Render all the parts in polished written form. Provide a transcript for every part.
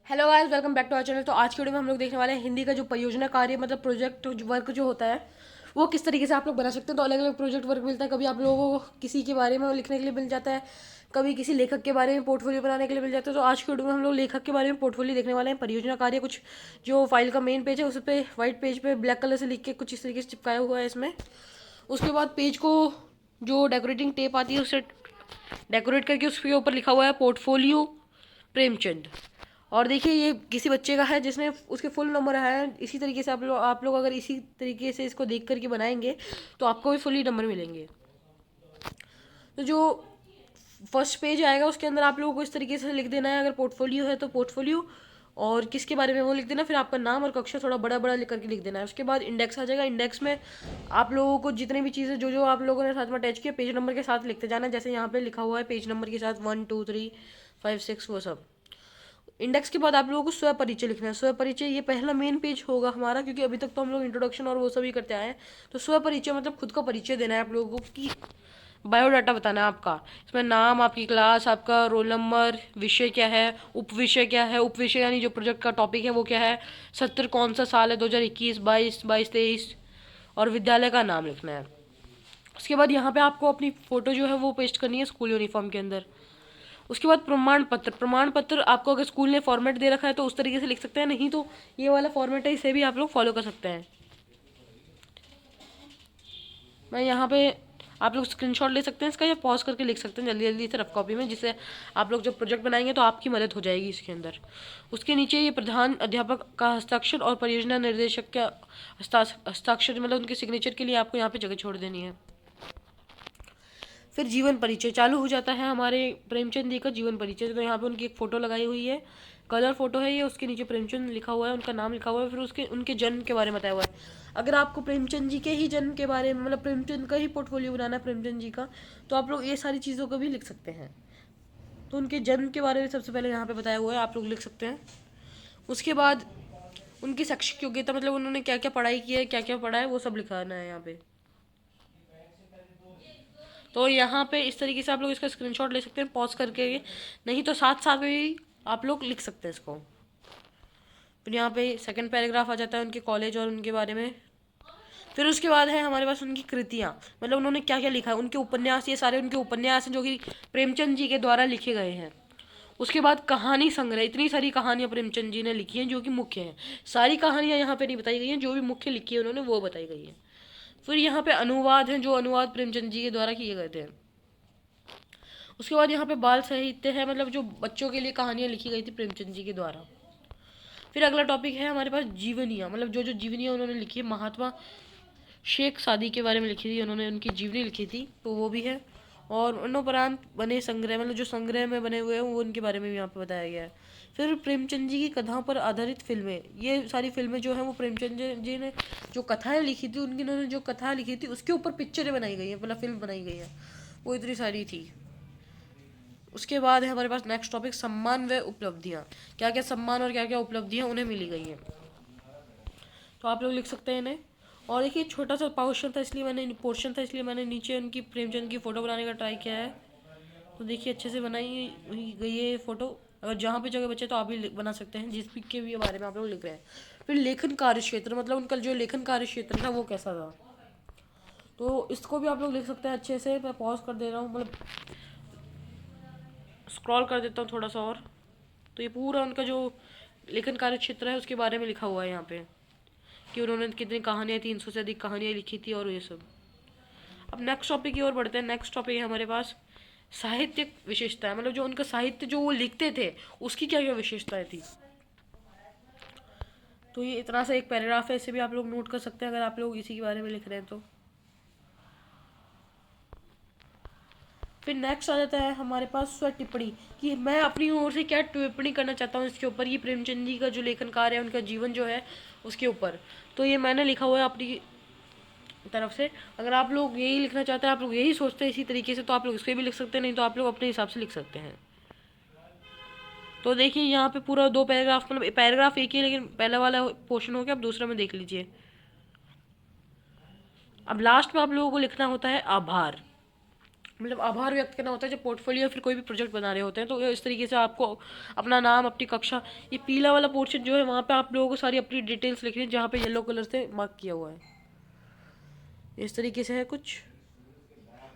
Hello guys, welcome back to our channel. तो आज की वीडियो में हम लोग देखने वाले हैं हिंदी का जो परियोजना कार्य मतलब प्रोजेक्ट वर्क जो होता है वो किस तरीके से आप लोग बना सकते हैं। तो अलग अलग प्रोजेक्ट वर्क मिलता है। कभी आप लोगों को किसी के बारे में लिखने के लिए मिल जाता है, कभी किसी लेखक के बारे में पोर्टफोलियो बनाने के लिए मिल जाता है। तो आज की वीडियो में हम लोग लेखक के बारे में पोर्टफोलियो देखने वाले हैं। परियोजना कार्य कुछ जो फाइल का मेन पेज है उस पर व्हाइट पेज पे ब्लैक कलर से लिख के कुछ इस तरीके से चिपकाया हुआ है इसमें। उसके बाद पेज को जो डेकोरेटिंग टेप आती है उससे डेकोरेट करके उसके ऊपर लिखा हुआ है पोर्टफोलियो प्रेमचंद। और देखिए ये किसी बच्चे का है जिसने उसके फुल नंबर है। इसी तरीके से आप लोग अगर इसी तरीके से इसको देख करके बनाएंगे तो आपको भी फुली नंबर मिलेंगे। तो जो फर्स्ट पेज आएगा उसके अंदर आप लोगों को इस तरीके से लिख देना है। अगर पोर्टफोलियो है तो पोर्टफोलियो और किसके बारे में वो लिख देना, फिर आपका नाम और कक्षा थोड़ा बड़ा बड़ा लिख करके लिख देना है। उसके बाद इंडेक्स आ जाएगा। इंडेक्स में आप लोगों को जितनी भी चीज़ें जो जो आप लोगों ने साथ में अटैच किया पेज नंबर के साथ लिखते जाना है। जैसे यहाँ पे लिखा हुआ है पेज नंबर के साथ 1 2 3 5 6 वो सब। इंडेक्स के बाद आप लोगों को स्व परिचय लिखना है। स्व परिचय ये पहला मेन पेज होगा हमारा, क्योंकि अभी तक तो हम लोग इंट्रोडक्शन और वो सभी करते आए हैं। तो स्व परिचय मतलब खुद का परिचय देना है आप लोगों को कि बायोडाटा बताना है आपका। इसमें नाम, आपकी क्लास, आपका रोल नंबर, विषय क्या है, उप विषय क्या है, उप विषय यानी जो प्रोजेक्ट का टॉपिक है वो क्या है, सत्र कौन सा साल है 2021 22 22 23, और विद्यालय का नाम लिखना है। उसके बाद यहाँ पे आपको अपनी फ़ोटो जो है वो पेस्ट करनी है स्कूल यूनिफॉर्म के अंदर। उसके बाद प्रमाण पत्र। प्रमाण पत्र आपको अगर स्कूल ने फॉर्मेट दे रखा है तो उस तरीके से लिख सकते हैं, नहीं तो ये वाला फॉर्मेट है इसे भी आप लोग फॉलो कर सकते हैं। मैं यहाँ पे आप लोग स्क्रीनशॉट ले सकते हैं इसका या पॉज करके लिख सकते हैं जल्दी जल्दी से रफ कॉपी में, जिससे आप लोग जब प्रोजेक्ट बनाएंगे तो आपकी मदद हो जाएगी इसके अंदर। उसके नीचे ये प्रधान अध्यापक का हस्ताक्षर और परियोजना निर्देशक का हस्ताक्षर मतलब उनके सिग्नेचर के लिए आपको यहाँ पे जगह छोड़ देनी है। फिर जीवन परिचय चालू हो जाता है हमारे प्रेमचंद जी का जीवन परिचय। तो यहाँ पे उनकी एक फ़ोटो लगाई हुई है, कलर फोटो है ये। उसके नीचे प्रेमचंद लिखा हुआ है, उनका नाम लिखा हुआ है, फिर उसके उनके जन्म के बारे में बताया हुआ है। अगर आपको प्रेमचंद जी के ही जन्म के बारे में मतलब प्रेमचंद का ही पोर्टफोलियो बनाना है प्रेमचंद जी का, तो आप लोग ये सारी चीज़ों को भी लिख सकते हैं। तो उनके जन्म के बारे में सबसे पहले यहाँ पे बताया हुआ है, आप लोग लिख सकते हैं। उसके बाद उनकी शैक्षिक योग्यता मतलब उन्होंने क्या क्या पढ़ाई की है, क्या क्या पढ़ा है, वो सब लिखाना है यहाँ पे। तो यहाँ पे इस तरीके से आप लोग इसका स्क्रीनशॉट ले सकते हैं पॉज करके, नहीं तो साथ साथ में भी आप लोग लिख सकते हैं इसको। फिर यहाँ पे सेकंड पैराग्राफ आ जाता है उनके कॉलेज और उनके बारे में। फिर उसके बाद है हमारे पास उनकी कृतियाँ, मतलब उन्होंने क्या क्या लिखा है, उनके उपन्यास। ये सारे उनके उपन्यास हैं जो कि प्रेमचंद जी के द्वारा लिखे गए हैं। उसके बाद कहानी संग्रह, इतनी सारी कहानियाँ प्रेमचंद जी ने लिखी हैं जो कि मुख्य हैं। सारी कहानियाँ यहाँ पे नहीं बताई गई हैं, जो भी मुख्य लिखी है उन्होंने वो बताई गई है। फिर यहाँ पे अनुवाद हैं, जो अनुवाद प्रेमचंद जी के द्वारा किए गए थे। उसके बाद यहाँ पे बाल साहित्य है, मतलब जो बच्चों के लिए कहानियाँ लिखी गई थी प्रेमचंद जी के द्वारा। फिर अगला टॉपिक है हमारे पास जीवनियाँ, मतलब जो जो जीवनियाँ उन्होंने लिखी है। महात्मा शेख सादी के बारे में लिखी थी उन्होंने, उनकी जीवनी लिखी थी तो वो भी है। और उन्नोपरांत बने संग्रह, मतलब जो संग्रह में बने हुए हैं वो उनके बारे में भी यहाँ पे बताया गया है। फिर प्रेमचंद जी की कथाओं पर आधारित फिल्में, ये सारी फिल्में जो हैं वो प्रेमचंद जी ने जो कथाएं लिखी थी, उनकी उन्होंने जो कथा लिखी थी उसके ऊपर पिक्चरें बनाई गई हैं, मतलब फिल्म बनाई गई है, वो इतनी सारी थी। उसके बाद है हमारे पास नेक्स्ट टॉपिक सम्मान व उपलब्धियाँ। क्या क्या सम्मान और क्या क्या उपलब्धियाँ उन्हें मिली गई हैं, तो आप लोग लिख सकते हैं इन्हें। और देखिए छोटा सा पोर्शन था इसलिए मैंने नीचे उनकी प्रेमचंद की फ़ोटो बनाने का ट्राई किया है। तो देखिए अच्छे से बनाई गई है ये फ़ोटो। अगर जहाँ पे जगह बचे तो आप भी बना सकते हैं जिस भी के भी बारे में आप लोग लिख रहे हैं। फिर लेखन कार्य क्षेत्र, मतलब उनका जो लेखन कार्य क्षेत्र था वो कैसा था, तो इसको भी आप लोग लिख सकते हैं अच्छे से। मैं पॉज कर दे रहा हूँ, मतलब स्क्रॉल कर देता हूँ थोड़ा सा और। तो ये पूरा उनका जो लेखन कार्य क्षेत्र है उसके बारे में लिखा हुआ है यहाँ पे कि उन्होंने कितनी कहानियाँ, 300 से अधिक कहानियाँ लिखी थी और ये सब। अब नेक्स्ट टॉपिक की ओर बढ़ते हैं। नेक्स्ट टॉपिक है हमारे पास साहित्यिक विशेषताएं, मतलब जो उनका साहित्य जो वो लिखते थे उसकी क्या क्या विशेषताएं थी। तो ये इतना सा एक पैराग्राफ है, इसे भी आप लोग नोट कर सकते हैं अगर आप लोग इसी के बारे में लिख रहे हैं तो। फिर नेक्स्ट आ जाता है हमारे पास स्व टिप्पणी, कि मैं अपनी ओर से क्या टिप्पणी करना चाहता हूँ इसके ऊपर। ये प्रेमचंद जी का जो लेखन कार्य है, उनका जीवन जो है उसके ऊपर, तो ये मैंने लिखा हुआ है अपनी तरफ से। अगर आप लोग यही लिखना चाहते हैं, आप लोग यही सोचते हैं इसी तरीके से, तो आप लोग इसके भी लिख सकते हैं, नहीं तो आप लोग अपने हिसाब से लिख सकते हैं। तो देखिए यहाँ पे पूरा 2 पैराग्राफ, मतलब पैराग्राफ एक ही है लेकिन पहला वाला पोर्शन हो गया, अब दूसरा में देख लीजिए। अब लास्ट में आप लोगों को लिखना होता है आभार। मतलब आभार व्यक्त करना होता है जब पोर्टफोलियो या फिर कोई भी प्रोजेक्ट बना रहे होते हैं। तो इस तरीके से आपको अपना नाम, अपनी कक्षा, ये पीला वाला पोर्शन जो है वहाँ पे आप लोगों को सारी अपनी डिटेल्स लिखनी है, जहाँ पे येलो कलर से मार्क किया हुआ है। इस तरीके से है कुछ,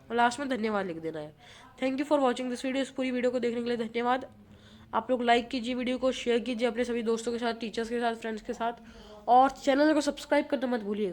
और लास्ट में धन्यवाद लिख देना है। Thank you for watching this video. इस पूरी वीडियो को देखने के लिए धन्यवाद। आप लोग लाइक कीजिए वीडियो को, शेयर कीजिए अपने सभी दोस्तों के साथ, टीचर्स के साथ, फ्रेंड्स के साथ, और चैनल को सब्सक्राइब करना मत भूलिएगा।